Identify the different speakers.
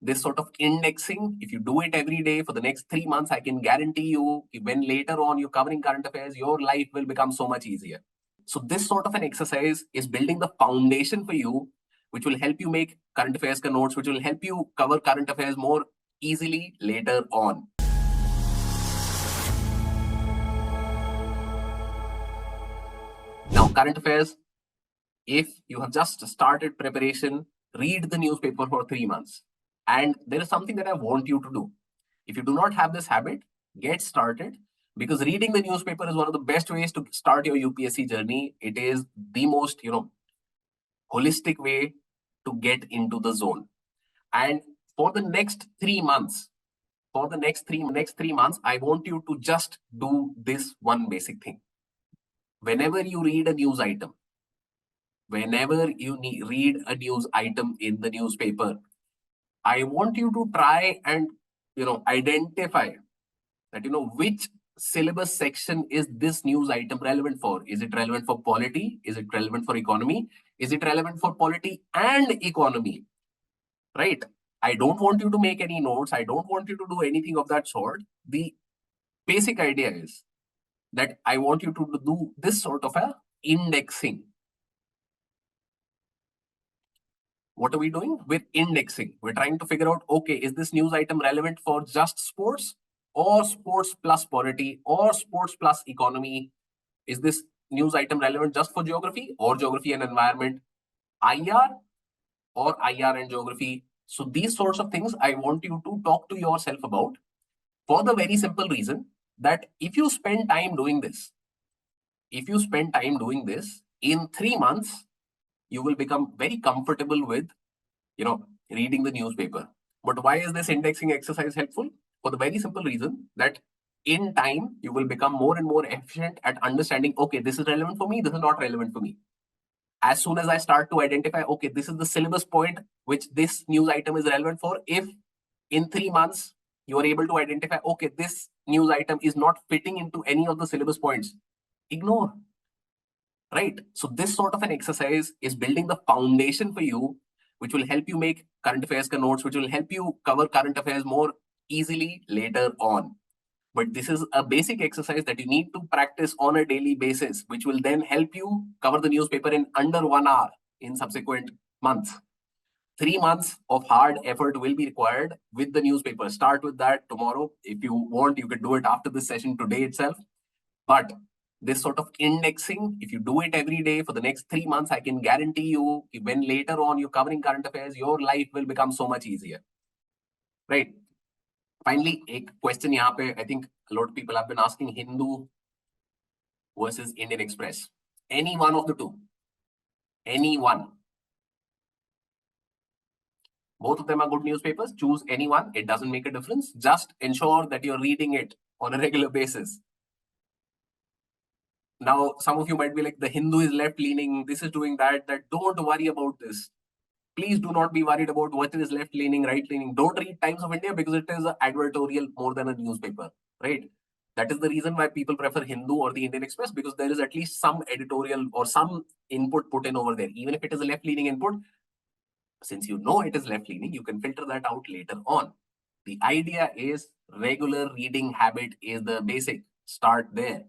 Speaker 1: this sort of indexing, if you do it every day for the next 3 months, I can guarantee you when later on you're covering current affairs, your life will become so much easier. So this sort of an exercise is building the foundation for you, which will help you make current affairs notes, which will help you cover current affairs more easily later on. Now, current affairs, if you have just started preparation, read the newspaper for 3 months. And there is something that I want you to do. If you do not have this habit, get started, because reading the newspaper is one of the best ways to start your UPSC journey. It is the most, holistic way to get into the zone. And for the next 3 months, I want you to just do this one basic thing. Whenever you read a news item, read a news item in the newspaper, I want you to try and identify that which syllabus section is this news item relevant for. Is it relevant for polity? Is it relevant for economy? Is it relevant for polity and economy? Right? I don't want you to make any notes. I don't want you to do anything of that sort. The basic idea is that I want you to do this sort of a indexing. What are we doing? With indexing, we're trying to figure out, okay, is this news item relevant for just sports, or sports plus polity, or sports plus economy? Is this news item relevant just for geography, or geography and environment? IR, or IR and geography? So these sorts of things I want you to talk to yourself about, for the very simple reason that if you spend time doing this, in 3 months, you will become very comfortable with, reading the newspaper. But why is this indexing exercise helpful? For the very simple reason that in time, you will become more and more efficient at understanding, okay, this is relevant for me, this is not relevant for me. As soon as I start to identify, okay, this is the syllabus point which this news item is relevant for, if in 3 months, you are able to identify, okay, this news item is not fitting into any of the syllabus points, ignore. Right? So this sort of an exercise is building the foundation for you, which will help you make current affairs notes, which will help you cover current affairs more easily later on. But this is a basic exercise that you need to practice on a daily basis, which will then help you cover the newspaper in under 1 hour in subsequent months. 3 months of hard effort will be required with the newspaper. Start with that tomorrow. If you want, you can do it after this session today itself. But this sort of indexing, if you do it every day for the next 3 months, I can guarantee you when later on you're covering current affairs, your life will become so much easier. Right? Finally, a question here, I think a lot of people have been asking, Hindu versus Indian Express. Any one of the two. Any one. Both of them are good newspapers. Choose any one. It doesn't make a difference. Just ensure that you're reading it on a regular basis. Now, some of you might be like, the Hindu is left-leaning, this is doing that. Don't worry about this. Please do not be worried about what is left-leaning, right-leaning. Don't read Times of India because it is an advertorial more than a newspaper, right? That is the reason why people prefer Hindu or the Indian Express, because there is at least some editorial or some input put in over there. Even if it is a left-leaning input, since you know it is left-leaning, you can filter that out later on. The idea is regular reading habit is the basic. Start there.